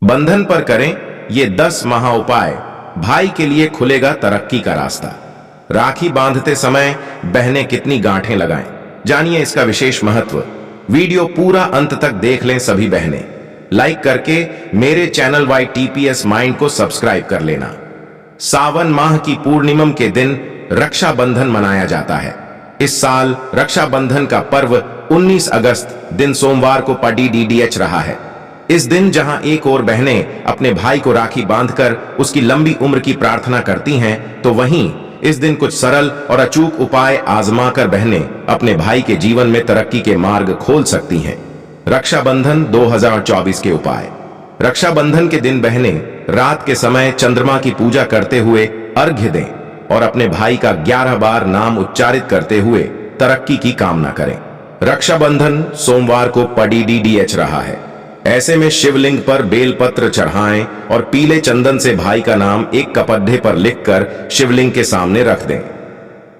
बंधन पर करें ये 10 महा उपाय, भाई के लिए खुलेगा तरक्की का रास्ता। राखी बांधते समय बहनें कितनी गांठें लगाएं, जानिए इसका विशेष महत्व। वीडियो पूरा अंत तक देख लें सभी बहनें। लाइक करके मेरे चैनल YTPS माइंड को सब्सक्राइब कर लेना। सावन माह की पूर्णिमा के दिन रक्षाबंधन मनाया जाता है। इस साल रक्षाबंधन का पर्व 19 अगस्त दिन सोमवार को पड़ीडीडीएच रहा है। इस दिन जहां एक और बहनें अपने भाई को राखी बांधकर उसकी लंबी उम्र की प्रार्थना करती हैं, तो वहीं इस दिन कुछ सरल और अचूक उपाय आजमाकर बहनें अपने भाई के जीवन में तरक्की के मार्ग खोल सकती हैं। रक्षाबंधन 2024 के उपाय। रक्षाबंधन के दिन बहनें रात के समय चंद्रमा की पूजा करते हुए अर्घ्य दें और अपने भाई का 11 बार नाम उच्चारित करते हुए तरक्की की कामना करें। रक्षाबंधन सोमवार को पड़ीडीडीएच रहा है। ऐसे में शिवलिंग पर बेलपत्र चढ़ाएं और पीले चंदन से भाई का नाम एक कपड्ढे पर लिखकर शिवलिंग के सामने रख दें।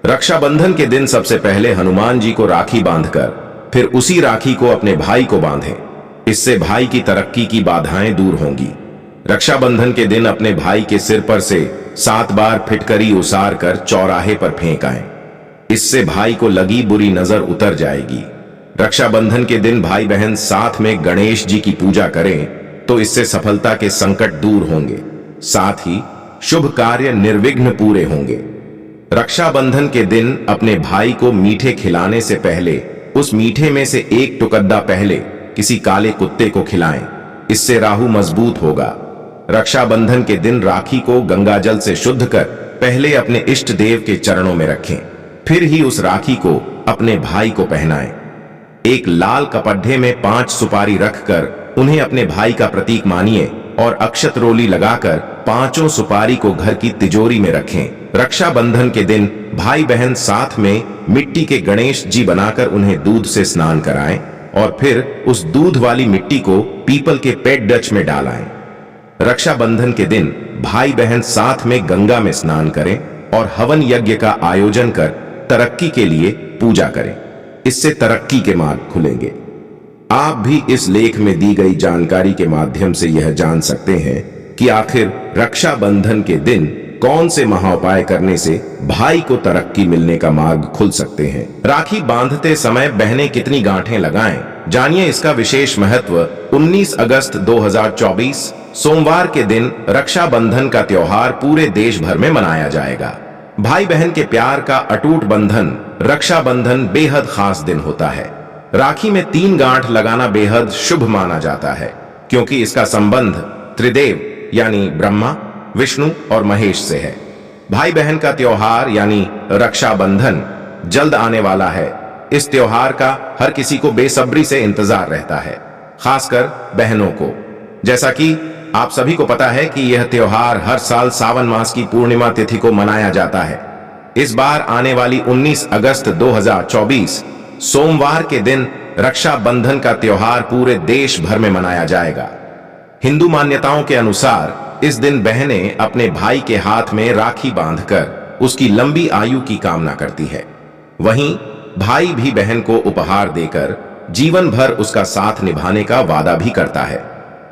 रक्षाबंधन के दिन सबसे पहले हनुमान जी को राखी बांधकर फिर उसी राखी को अपने भाई को बांधें। इससे भाई की तरक्की की बाधाएं दूर होंगी। रक्षाबंधन के दिन अपने भाई के सिर पर से 7 बार फिटकरी उसार कर चौराहे पर फेंक आएं। इससे भाई को लगी बुरी नजर उतर जाएगी। रक्षाबंधन के दिन भाई बहन साथ में गणेश जी की पूजा करें तो इससे सफलता के संकट दूर होंगे, साथ ही शुभ कार्य निर्विघ्न पूरे होंगे। रक्षाबंधन के दिन अपने भाई को मीठे खिलाने से पहले उस मीठे में से एक टुकड़ा पहले किसी काले कुत्ते को खिलाएं, इससे राहु मजबूत होगा। रक्षाबंधन के दिन राखी को गंगाजल से शुद्ध कर पहले अपने इष्ट देव के चरणों में रखें, फिर ही उस राखी को अपने भाई को पहनाएं। एक लाल कपड्ढे में 5 सुपारी रखकर उन्हें अपने भाई का प्रतीक मानिए और अक्षत रोली लगाकर 5 सुपारी को घर की तिजोरी में रखें। रक्षाबंधन के दिन भाई बहन साथ में मिट्टी के गणेश जी बनाकर उन्हें दूध से स्नान कराएं और फिर उस दूध वाली मिट्टी को पीपल के पेट डच में डालाएं। रक्षाबंधन के दिन भाई बहन साथ में गंगा में स्नान करें और हवन यज्ञ का आयोजन कर तरक्की के लिए पूजा करें। इससे तरक्की के मार्ग खुलेंगे। आप भी इस लेख में दी गई जानकारी के माध्यम से यह जान सकते हैं कि आखिर रक्षाबंधन के दिन कौन से महाउपाय करने से भाई को तरक्की मिलने का मार्ग खुल सकते हैं। राखी बांधते समय बहनें कितनी गांठें लगाएं, जानिए इसका विशेष महत्व। 19 अगस्त 2024 सोमवार के दिन रक्षाबंधन का त्योहार पूरे देश भर में मनाया जाएगा। भाई बहन के प्यार का अटूट बंधन रक्षाबंधन बेहद खास दिन होता है। राखी में 3 गांठ लगाना बेहद शुभ माना जाता है, क्योंकि इसका संबंध त्रिदेव यानी ब्रह्मा, विष्णु और महेश से है। भाई बहन का त्योहार यानी रक्षाबंधन जल्द आने वाला है। इस त्योहार का हर किसी को बेसब्री से इंतजार रहता है, खासकर बहनों को। जैसा कि आप सभी को पता है कि यह त्योहार हर साल सावन मास की पूर्णिमा तिथि को मनाया जाता है। इस बार आने वाली 19 अगस्त 2024 सोमवार के दिन रक्षाबंधन का त्योहार पूरे देश भर में मनाया जाएगा। हिंदू मान्यताओं के अनुसार इस दिन बहनें अपने भाई के हाथ में राखी बांधकर उसकी लंबी आयु की कामना करती है। वहीं भाई भी बहन को उपहार देकर जीवन भर उसका साथ निभाने का वादा भी करता है।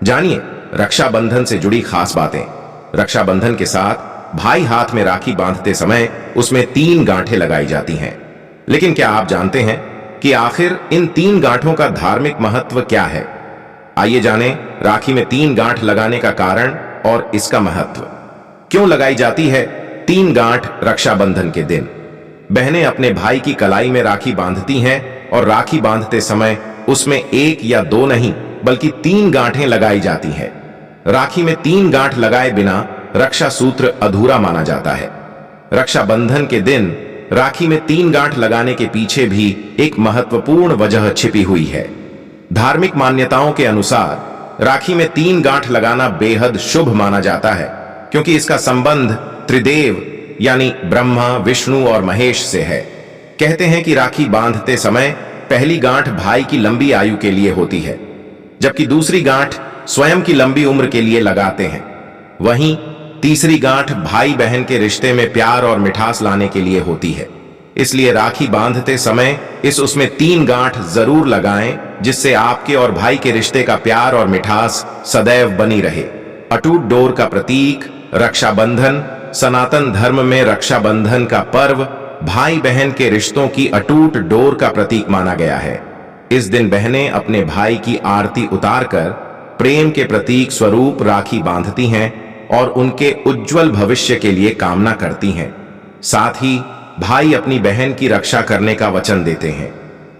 जानिए रक्षाबंधन से जुड़ी खास बातें। रक्षाबंधन के साथ भाई हाथ में राखी बांधते समय उसमें 3 गांठें लगाई जाती हैं। लेकिन क्या आप जानते हैं कि आखिर इन 3 गांठों का धार्मिक महत्व क्या है? आइए जानें राखी में 3 गांठ लगाने का कारण और इसका महत्व। क्यों लगाई जाती है 3 गांठ रक्षाबंधन के दिन? बहनें अपने भाई की कलाई में राखी बांधती हैं और राखी बांधते समय उसमें 1 या 2 नहीं बल्कि 3 गांठें लगाई जाती हैं। राखी में 3 गांठ लगाए बिना रक्षा सूत्र अधूरा माना जाता है। रक्षाबंधन के दिन राखी में 3 गांठ लगाने के पीछे भी एक महत्वपूर्ण वजह छिपी हुई है। धार्मिक मान्यताओं के अनुसार राखी में 3 गांठ लगाना बेहद शुभ माना जाता है, क्योंकि इसका संबंध त्रिदेव यानी ब्रह्मा, विष्णु और महेश से है। कहते हैं कि राखी बांधते समय पहली गांठ भाई की लंबी आयु के लिए होती है, जबकि दूसरी गांठ स्वयं की लंबी उम्र के लिए लगाते हैं। वहीं तीसरी गांठ भाई बहन के रिश्ते में प्यार और मिठास लाने के लिए होती है। इसलिए राखी बांधते समय उसमें 3 गांठ जरूर लगाएं जिससे आपके और भाई के रिश्ते का प्यार और मिठास सदैव बनी रहे। अटूट डोर का प्रतीक रक्षाबंधन। सनातन धर्म में रक्षाबंधन का पर्व भाई बहन के रिश्तों की अटूट डोर का प्रतीक माना गया है। इस दिन बहनें अपने भाई की आरती उतारकर प्रेम के प्रतीक स्वरूप राखी बांधती हैं और उनके उज्जवल भविष्य के लिए कामना करती हैं। साथ ही भाई अपनी बहन की रक्षा करने का वचन देते हैं।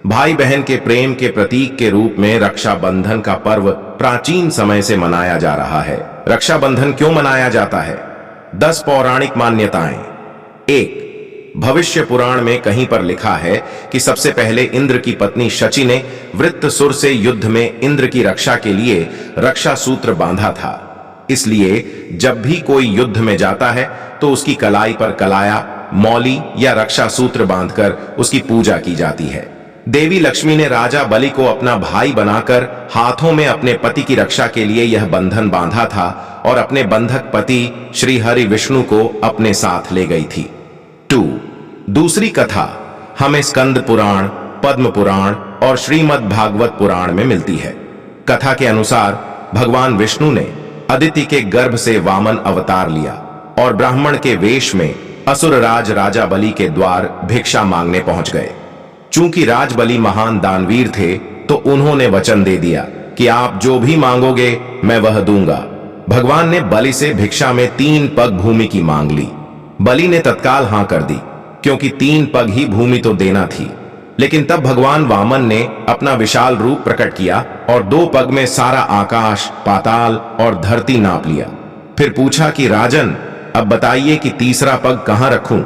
भाई बहन के प्रेम के प्रतीक के रूप में रक्षाबंधन का पर्व प्राचीन समय से मनाया जा रहा है। रक्षाबंधन क्यों मनाया जाता है? 10 पौराणिक मान्यताएं। 1. भविष्य पुराण में कहीं पर लिखा है कि सबसे पहले इंद्र की पत्नी शची ने वृत्रसुर से युद्ध में इंद्र की रक्षा के लिए रक्षा सूत्र बांधा था। इसलिए जब भी कोई युद्ध में जाता है तो उसकी कलाई पर कलाया, मौली या रक्षा सूत्र बांधकर उसकी पूजा की जाती है। देवी लक्ष्मी ने राजा बलि को अपना भाई बनाकर हाथों में अपने पति की रक्षा के लिए यह बंधन बांधा था और अपने बंधक पति श्री हरि विष्णु को अपने साथ ले गई थी। 2. दूसरी कथा हमें स्कंद पुराण, पद्म पुराण और श्रीमद् भागवत पुराण में मिलती है। कथा के अनुसार भगवान विष्णु ने अदिति के गर्भ से वामन अवतार लिया और ब्राह्मण के वेश में असुरराज राजा बलि के द्वार भिक्षा मांगने पहुंच गए। चूंकि राज बलि महान दानवीर थे तो उन्होंने वचन दे दिया कि आप जो भी मांगोगे मैं वह दूंगा। भगवान ने बलि से भिक्षा में 3 पग भूमि की मांग ली। बलि ने तत्काल हां कर दी क्योंकि 3 पग ही भूमि तो देना थी। लेकिन तब भगवान वामन ने अपना विशाल रूप प्रकट किया और 2 पग में सारा आकाश, पाताल और धरती नाप लिया। फिर पूछा कि राजन, अब बताइए कि तीसरा पग कहां रखूं?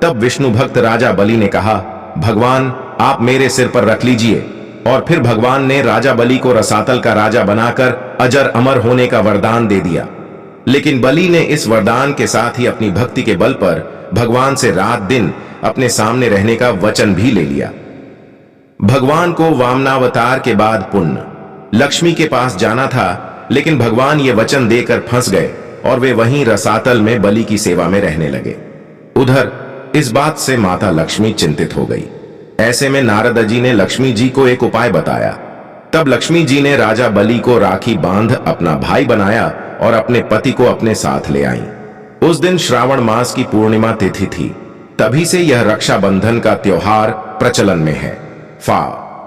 तब विष्णु भक्त राजा बलि ने कहा, भगवान आप मेरे सिर पर रख लीजिए। और फिर भगवान ने राजा बलि को रसातल का राजा बनाकर अजर अमर होने का वरदान दे दिया। लेकिन बलि ने इस वरदान के साथ ही अपनी भक्ति के बल पर भगवान से रात दिन अपने सामने रहने का वचन भी ले लिया। भगवान को वामनावतार के बाद पुण्य लक्ष्मी के पास जाना था, लेकिन भगवान ये वचन देकर फंस गए और वे वहीं रसातल में बलि की सेवा में रहने लगे। उधर इस बात से माता लक्ष्मी चिंतित हो गई। ऐसे में नारद जी ने लक्ष्मी जी को एक उपाय बताया। तब लक्ष्मी जी ने राजा बलि को राखी बांध अपना भाई बनाया और अपने पति को अपने साथ ले आई। उस दिन श्रावण मास की पूर्णिमा तिथि थी। तभी से यह रक्षाबंधन का त्योहार प्रचलन में है।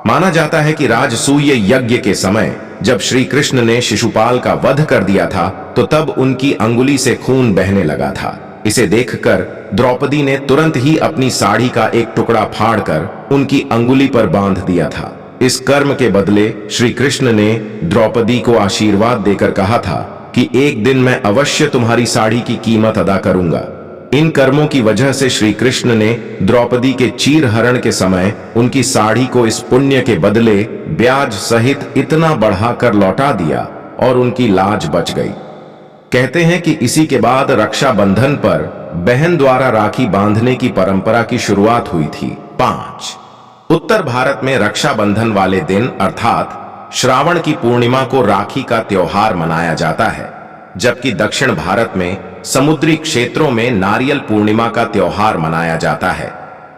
माना जाता है कि राजसूय यज्ञ के समय जब श्री कृष्ण ने शिशुपाल का वध कर दिया था तो तब उनकी अंगुली से खून बहने लगा था। इसे देखकर द्रौपदी ने तुरंत ही अपनी साड़ी का एक टुकड़ा फाड़कर उनकी अंगुली पर बांध दिया था। इस कर्म के बदले श्री कृष्ण ने द्रौपदी को आशीर्वाद देकर कहा था कि एक दिन मैं अवश्य तुम्हारी साड़ी की कीमत अदा करूंगा। इन कर्मों की वजह से श्री कृष्ण ने द्रौपदी के चीरहरण के समय उनकी साड़ी को इस पुण्य के बदले ब्याज सहित इतना बढ़ाकर लौटा दिया और उनकी लाज बच गई। कहते हैं कि इसी के बाद रक्षाबंधन पर बहन द्वारा राखी बांधने की परंपरा की शुरुआत हुई थी। 5. उत्तर भारत में रक्षाबंधन वाले दिन अर्थात श्रावण की पूर्णिमा को राखी का त्योहार मनाया जाता है, जबकि दक्षिण भारत में समुद्री क्षेत्रों में नारियल पूर्णिमा का त्योहार मनाया जाता है।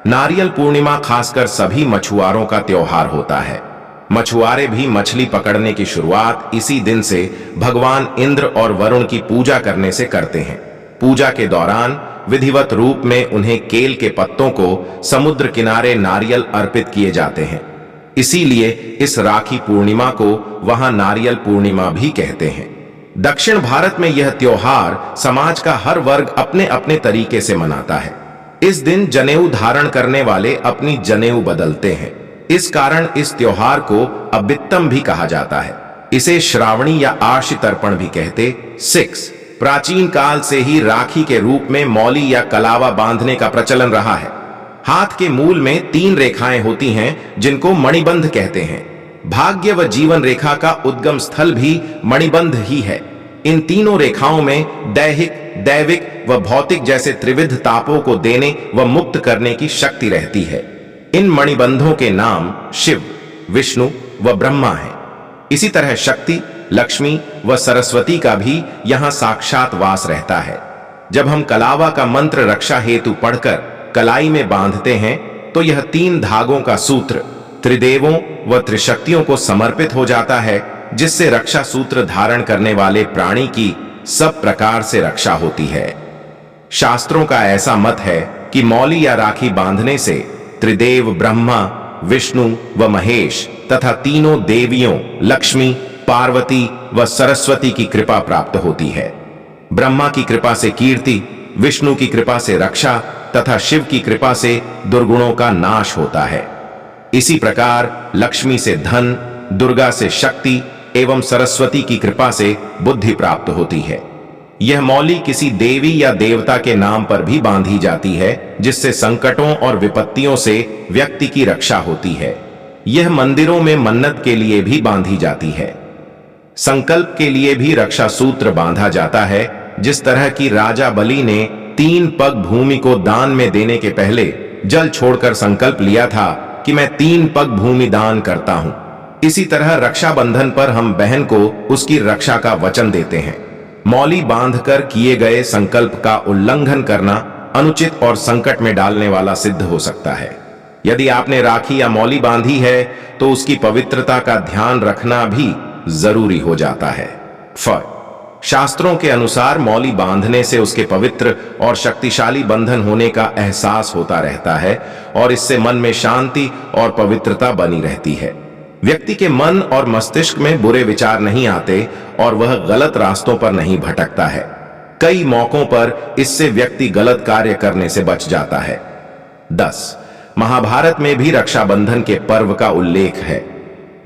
नारियल पूर्णिमा खासकर सभी मछुआरों का त्योहार होता है। मछुआरे भी मछली पकड़ने की शुरुआत इसी दिन से भगवान इंद्र और वरुण की पूजा करने से करते हैं। पूजा के दौरान विधिवत रूप में उन्हें केल के पत्तों को समुद्र किनारे नारियल अर्पित किए जाते हैं। इसीलिए इस राखी पूर्णिमा को वहां नारियल पूर्णिमा भी कहते हैं। दक्षिण भारत में यह त्योहार समाज का हर वर्ग अपने अपने तरीके से मनाता है। इस दिन जनेऊ धारण करने वाले अपनी जनेऊ बदलते हैं। इस कारण इस त्योहार को अबित्तम भी कहा जाता है। इसे श्रावणी या आशी तर्पण भी कहते। 6. प्राचीन काल से ही राखी के रूप में मौली या कलावा बांधने का प्रचलन रहा है। हाथ के मूल में 3 रेखाएं होती हैं जिनको मणिबंध कहते हैं। भाग्य व जीवन रेखा का उद्गम स्थल भी मणिबंध ही है। इन तीनों रेखाओं में दैहिक, दैविक व भौतिक जैसे त्रिविध तापों को देने व मुक्त करने की शक्ति रहती है। इन मणिबंधों के नाम शिव, विष्णु व ब्रह्मा हैं। इसी तरह शक्ति, लक्ष्मी व सरस्वती का भी यहाँ साक्षात वास रहता है। जब हम कलावा का मंत्र रक्षा हेतु पढ़कर कलाई में बांधते हैं तो यह 3 धागों का सूत्र त्रिदेवों व त्रिशक्तियों को समर्पित हो जाता है, जिससे रक्षा सूत्र धारण करने वाले प्राणी की सब प्रकार से रक्षा होती है। शास्त्रों का ऐसा मत है कि मौली या राखी बांधने से त्रिदेव ब्रह्मा, विष्णु व महेश तथा तीनों देवियों लक्ष्मी, पार्वती व सरस्वती की कृपा प्राप्त होती है। ब्रह्मा की कृपा से कीर्ति, विष्णु की कृपा से रक्षा तथा शिव की कृपा से दुर्गुणों का नाश होता है। इसी प्रकार लक्ष्मी से धन, दुर्गा से शक्ति एवं सरस्वती की कृपा से बुद्धि प्राप्त होती है। यह मौली किसी देवी या देवता के नाम पर भी बांधी जाती है, जिससे संकटों और विपत्तियों से व्यक्ति की रक्षा होती है। यह मंदिरों में मन्नत के लिए भी बांधी जाती है। संकल्प के लिए भी रक्षा सूत्र बांधा जाता है। जिस तरह की राजा बलि ने 3 पग भूमि को दान में देने के पहले जल छोड़कर संकल्प लिया था कि मैं 3 पग भूमि दान करता हूं, इसी तरह रक्षाबंधन पर हम बहन को उसकी रक्षा का वचन देते हैं। मौली बांधकर किए गए संकल्प का उल्लंघन करना अनुचित और संकट में डालने वाला सिद्ध हो सकता है। यदि आपने राखी या मौली बांधी है तो उसकी पवित्रता का ध्यान रखना भी जरूरी हो जाता है। शास्त्रों के अनुसार मौली बांधने से उसके पवित्र और शक्तिशाली बंधन होने का एहसास होता रहता है और इससे मन में शांति और पवित्रता बनी रहती है। व्यक्ति के मन और मस्तिष्क में बुरे विचार नहीं आते और वह गलत रास्तों पर नहीं भटकता है। कई मौकों पर इससे व्यक्ति गलत कार्य करने से बच जाता है। 10. महाभारत में भी रक्षाबंधन के पर्व का उल्लेख है।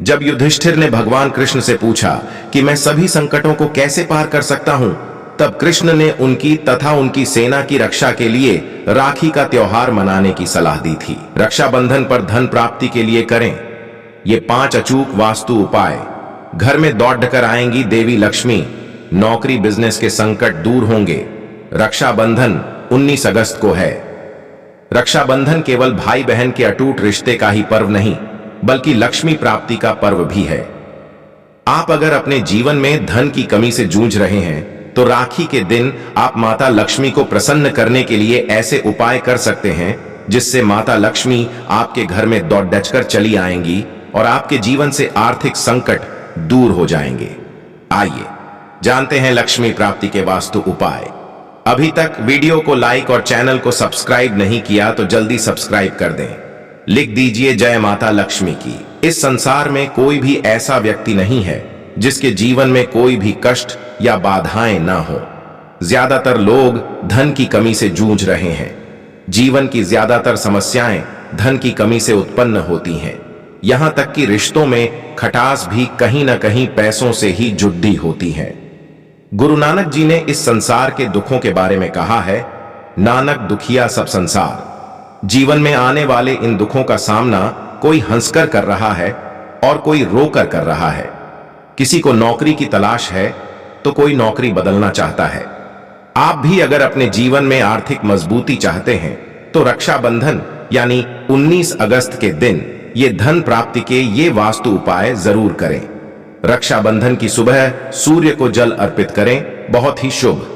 जब युधिष्ठिर ने भगवान कृष्ण से पूछा कि मैं सभी संकटों को कैसे पार कर सकता हूं, तब कृष्ण ने उनकी तथा उनकी सेना की रक्षा के लिए राखी का त्योहार मनाने की सलाह दी थी। रक्षाबंधन पर धन प्राप्ति के लिए करें ये 5 अचूक वास्तु उपाय। घर में दौड़ कर आएंगी देवी लक्ष्मी, नौकरी बिजनेस के संकट दूर होंगे। रक्षाबंधन 19 अगस्त को है। रक्षाबंधन केवल भाई बहन के अटूट रिश्ते का ही पर्व नहीं, बल्कि लक्ष्मी प्राप्ति का पर्व भी है। आप अगर अपने जीवन में धन की कमी से जूझ रहे हैं तो राखी के दिन आप माता लक्ष्मी को प्रसन्न करने के लिए ऐसे उपाय कर सकते हैं जिससे माता लक्ष्मी आपके घर में दौड़ दचकर चली आएंगी और आपके जीवन से आर्थिक संकट दूर हो जाएंगे। आइए जानते हैं लक्ष्मी प्राप्ति के वास्तु उपाय। अभी तक वीडियो को लाइक और चैनल को सब्सक्राइब नहीं किया तो जल्दी सब्सक्राइब कर दें। लिख दीजिए जय माता लक्ष्मी की। इस संसार में कोई भी ऐसा व्यक्ति नहीं है जिसके जीवन में कोई भी कष्ट या बाधाएं ना हो। ज्यादातर लोग धन की कमी से जूझ रहे हैं। जीवन की ज्यादातर समस्याएं धन की कमी से उत्पन्न होती हैं। यहां तक कि रिश्तों में खटास भी कहीं ना कहीं पैसों से ही जुड़ी होती है। गुरु नानक जी ने इस संसार के दुखों के बारे में कहा है, नानक दुखिया सब संसार। जीवन में आने वाले इन दुखों का सामना कोई हंसकर कर रहा है और कोई रोकर कर रहा है। किसी को नौकरी की तलाश है तो कोई नौकरी बदलना चाहता है। आप भी अगर अपने जीवन में आर्थिक मजबूती चाहते हैं तो रक्षाबंधन यानी 19 अगस्त के दिन ये धन प्राप्ति के ये वास्तु उपाय जरूर करें। रक्षाबंधन की सुबह सूर्य को जल अर्पित करें, बहुत ही शुभ।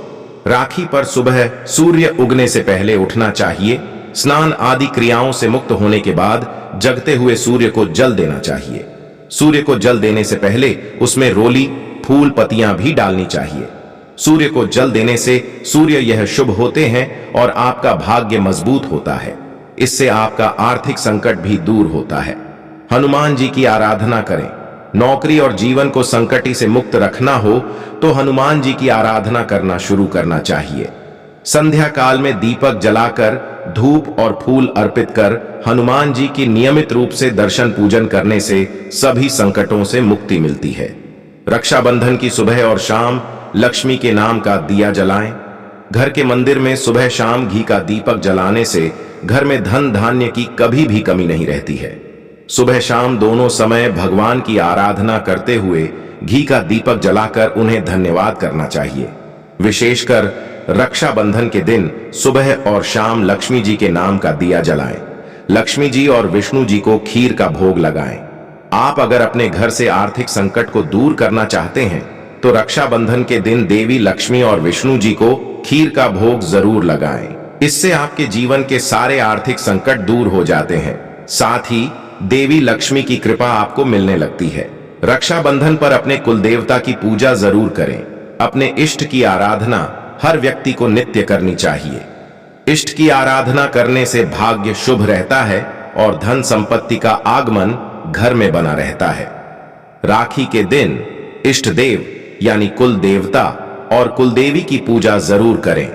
राखी पर सुबह सूर्य उगने से पहले उठना चाहिए। स्नान आदि क्रियाओं से मुक्त होने के बाद जगते हुए सूर्य को जल देना चाहिए। सूर्य को जल देने से पहले उसमें रोली, फूल, पत्तियां भी डालनी चाहिए। सूर्य को जल देने से सूर्य यह शुभ होते हैं और आपका भाग्य मजबूत होता है। इससे आपका आर्थिक संकट भी दूर होता है। हनुमान जी की आराधना करें। नौकरी और जीवन को संकटी से मुक्त रखना हो तो हनुमान जी की आराधना करना शुरू करना चाहिए। संध्या काल में दीपक जलाकर धूप और फूल अर्पित कर हनुमान जी की नियमित रूप से दर्शन पूजन करने से सभी संकटों से मुक्ति मिलती है। रक्षाबंधन की सुबह और शाम लक्ष्मी के नाम का दिया जलाएं। घर के मंदिर में सुबह शाम घी का दीपक जलाने से घर में धन धान्य की कभी भी कमी नहीं रहती है। सुबह शाम दोनों समय भगवान की आराधना करते हुए घी का दीपक जलाकर उन्हें धन्यवाद करना चाहिए। विशेषकर रक्षाबंधन के दिन सुबह और शाम लक्ष्मी जी के नाम का दिया जलाएं। लक्ष्मी जी और विष्णु जी को खीर का भोग लगाएं। आप अगर अपने घर से आर्थिक संकट को दूर करना चाहते हैं तो रक्षाबंधन के दिन देवी लक्ष्मी और विष्णु जी को खीर का भोग जरूर लगाएं। इससे आपके जीवन के सारे आर्थिक संकट दूर हो जाते हैं। साथ ही देवी लक्ष्मी की कृपा आपको मिलने लगती है। रक्षाबंधन पर अपने कुल देवता की पूजा जरूर करें। अपने इष्ट की आराधना हर व्यक्ति को नित्य करनी चाहिए। इष्ट की आराधना करने से भाग्य शुभ रहता है और धन संपत्ति का आगमन घर में बना रहता है। राखी के दिन इष्ट देव यानी कुल देवता और कुलदेवी की पूजा जरूर करें।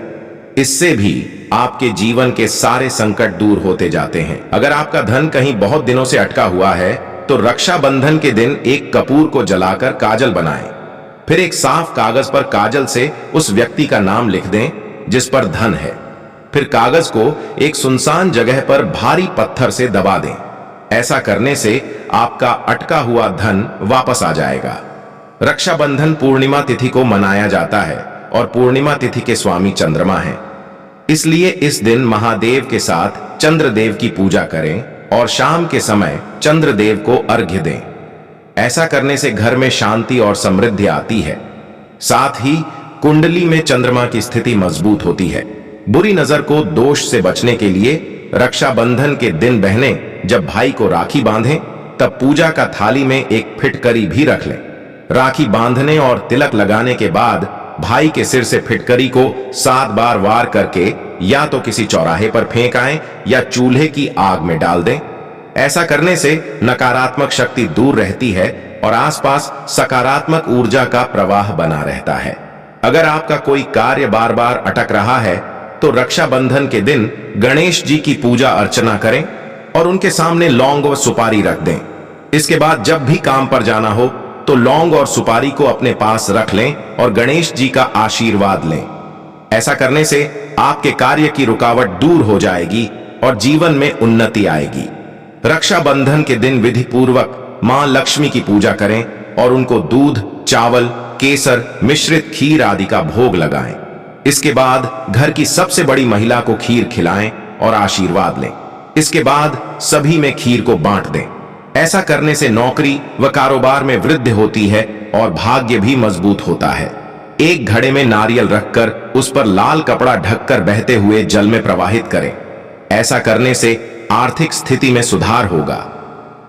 इससे भी आपके जीवन के सारे संकट दूर होते जाते हैं। अगर आपका धन कहीं बहुत दिनों से अटका हुआ है तो रक्षाबंधन के दिन एक कपूर को जलाकर काजल बनाएं। फिर एक साफ कागज पर काजल से उस व्यक्ति का नाम लिख दें जिस पर धन है। फिर कागज को एक सुनसान जगह पर भारी पत्थर से दबा दें। ऐसा करने से आपका अटका हुआ धन वापस आ जाएगा। रक्षाबंधन पूर्णिमा तिथि को मनाया जाता है और पूर्णिमा तिथि के स्वामी चंद्रमा हैं। इसलिए इस दिन महादेव के साथ चंद्रदेव की पूजा करें और शाम के समय चंद्रदेव को अर्घ्य दें। ऐसा करने से घर में शांति और समृद्धि आती है। साथ ही कुंडली में चंद्रमा की स्थिति मजबूत होती है। बुरी नजर को दोष से बचने के लिए रक्षाबंधन के दिन बहनें जब भाई को राखी बांधें तब पूजा का थाली में एक फिटकरी भी रख लें। राखी बांधने और तिलक लगाने के बाद भाई के सिर से फिटकरी को 7 बार वार करके या तो किसी चौराहे पर फेंक आएं या चूल्हे की आग में डाल दें। ऐसा करने से नकारात्मक शक्ति दूर रहती है और आसपास सकारात्मक ऊर्जा का प्रवाह बना रहता है। अगर आपका कोई कार्य बार बार अटक रहा है तो रक्षाबंधन के दिन गणेश जी की पूजा अर्चना करें और उनके सामने लौंग व सुपारी रख दें। इसके बाद जब भी काम पर जाना हो तो लौंग और सुपारी को अपने पास रख लें और गणेश जी का आशीर्वाद लें। ऐसा करने से आपके कार्य की रुकावट दूर हो जाएगी और जीवन में उन्नति आएगी। रक्षाबंधन के दिन विधि पूर्वक मां लक्ष्मी की पूजा करें और उनको दूध, चावल, केसर, मिश्रित खीर आदि का भोग लगाएं। इसके बाद घर की सबसे बड़ी महिला को खीर खिलाएं और आशीर्वाद लें। इसके बाद सभी में खीर को बांट दें। ऐसा करने से नौकरी व कारोबार में वृद्धि होती है और भाग्य भी मजबूत होता है। एक घड़े में नारियल रखकर उस पर लाल कपड़ा ढककर बहते हुए जल में प्रवाहित करें। ऐसा करने से आर्थिक स्थिति में सुधार होगा।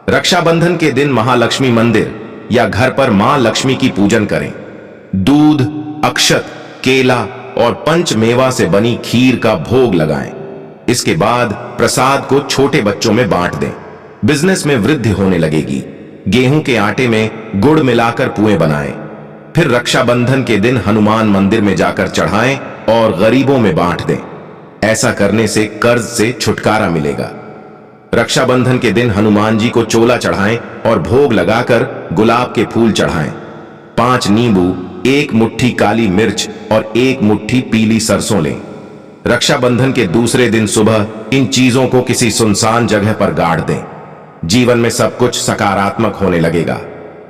रक्षाबंधन के दिन महालक्ष्मी मंदिर या घर पर मां लक्ष्मी की पूजन करें। दूध, अक्षत, केला और पंचमेवा से बनी खीर का भोग लगाएं। इसके बाद प्रसाद को छोटे बच्चों में बांट दें। बिजनेस में वृद्धि होने लगेगी। गेहूं के आटे में गुड़ मिलाकर पुए बनाएं। फिर रक्षाबंधन के दिन हनुमान मंदिर में जाकर चढ़ाएं और गरीबों में बांट दें। ऐसा करने से कर्ज से छुटकारा मिलेगा। रक्षाबंधन के दिन हनुमान जी को चोला चढ़ाएं और भोग लगाकर गुलाब के फूल चढ़ाएं। 5 नींबू, 1 मुट्ठी काली मिर्च और 1 मुट्ठी पीली सरसों लें। रक्षाबंधन के दूसरे दिन सुबह इन चीजों को किसी सुनसान जगह पर गाड़ दें। जीवन में सब कुछ सकारात्मक होने लगेगा।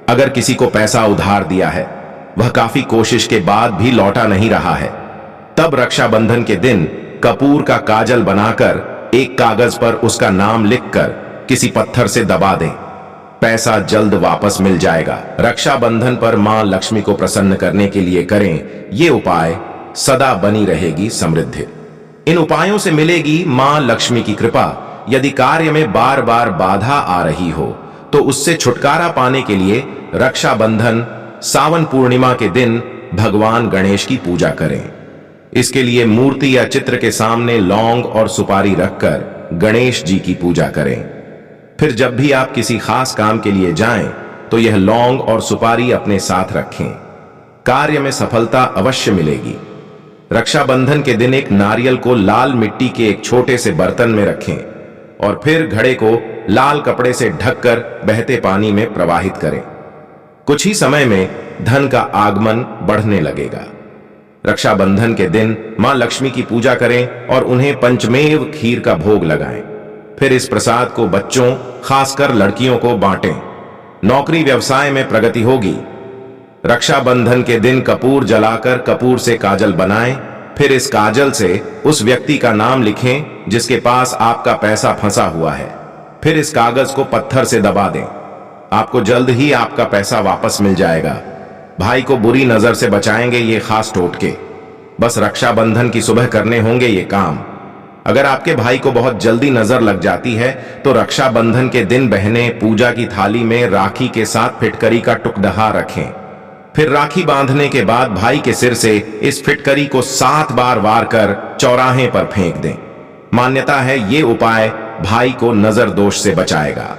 अगर किसी को पैसा उधार दिया है, वह काफी कोशिश के बाद भी लौटा नहीं रहा है, तब रक्षाबंधन के दिन कपूर का काजल बनाकर एक कागज पर उसका नाम लिखकर किसी पत्थर से दबा दें। पैसा जल्द वापस मिल जाएगा। रक्षाबंधन पर मां लक्ष्मी को प्रसन्न करने के लिए करें ये उपाय, सदा बनी रहेगी समृद्धि। इन उपायों से मिलेगी मां लक्ष्मी की कृपा। यदि कार्य में बार बार बाधा आ रही हो तो उससे छुटकारा पाने के लिए रक्षाबंधन सावन पूर्णिमा के दिन भगवान गणेश की पूजा करें। इसके लिए मूर्ति या चित्र के सामने लौंग और सुपारी रखकर गणेश जी की पूजा करें। फिर जब भी आप किसी खास काम के लिए जाएं तो यह लौंग और सुपारी अपने साथ रखें। कार्य में सफलता अवश्य मिलेगी। रक्षाबंधन के दिन एक नारियल को लाल मिट्टी के एक छोटे से बर्तन में रखें और फिर घड़े को लाल कपड़े से ढककर बहते पानी में प्रवाहित करें। कुछ ही समय में धन का आगमन बढ़ने लगेगा। रक्षाबंधन के दिन मां लक्ष्मी की पूजा करें और उन्हें पंचमेव खीर का भोग लगाएं। फिर इस प्रसाद को बच्चों, खासकर लड़कियों को बांटें। नौकरी व्यवसाय में प्रगति होगी। रक्षाबंधन के दिन कपूर जलाकर कपूर से काजल बनाएं। फिर इस काजल से उस व्यक्ति का नाम लिखें जिसके पास आपका पैसा फंसा हुआ है। फिर इस कागज को पत्थर से दबा दें। आपको जल्द ही आपका पैसा वापस मिल जाएगा। भाई को बुरी नजर से बचाएंगे ये खास टोटके। बस रक्षाबंधन की सुबह करने होंगे ये काम। अगर आपके भाई को बहुत जल्दी नजर लग जाती है तो रक्षाबंधन के दिन बहनें पूजा की थाली में राखी के साथ फिटकरी का टुकड़ा रखें। फिर राखी बांधने के बाद भाई के सिर से इस फिटकरी को 7 बार वार कर चौराहे पर फेंक दें। मान्यता है ये उपाय भाई को नजर दोष से बचाएगा।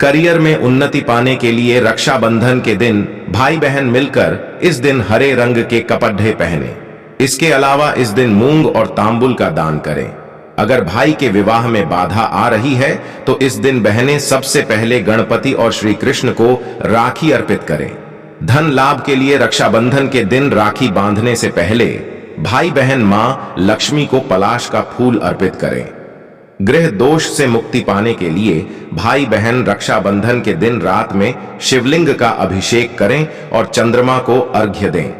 करियर में उन्नति पाने के लिए रक्षाबंधन के दिन भाई बहन मिलकर इस दिन हरे रंग के कपड़े पहने। इसके अलावा इस दिन मूंग और तांबुल का दान करें। अगर भाई के विवाह में बाधा आ रही है तो इस दिन बहनें सबसे पहले गणपति और श्री कृष्ण को राखी अर्पित करें। धन लाभ के लिए रक्षाबंधन के दिन राखी बांधने से पहले भाई बहन मां लक्ष्मी को पलाश का फूल अर्पित करें। गृह दोष से मुक्ति पाने के लिए भाई बहन रक्षाबंधन के दिन रात में शिवलिंग का अभिषेक करें और चंद्रमा को अर्घ्य दें।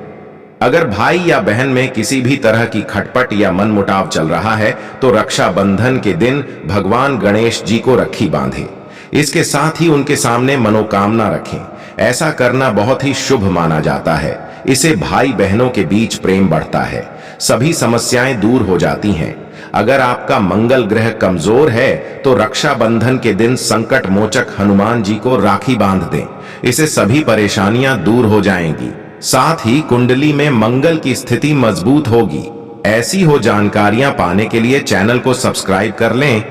अगर भाई या बहन में किसी भी तरह की खटपट या मनमुटाव चल रहा है तो रक्षाबंधन के दिन भगवान गणेश जी को राखी बांधें। इसके साथ ही उनके सामने मनोकामना रखें। ऐसा करना बहुत ही शुभ माना जाता है। इसे भाई बहनों के बीच प्रेम बढ़ता है, सभी समस्याएं दूर हो जाती हैं। अगर आपका मंगल ग्रह कमजोर है तो रक्षाबंधन के दिन संकट मोचक हनुमान जी को राखी बांध दें। इससे सभी परेशानियां दूर हो जाएंगी। साथ ही कुंडली में मंगल की स्थिति मजबूत होगी। ऐसी हो जानकारियां पाने के लिए चैनल को सब्सक्राइब कर लें।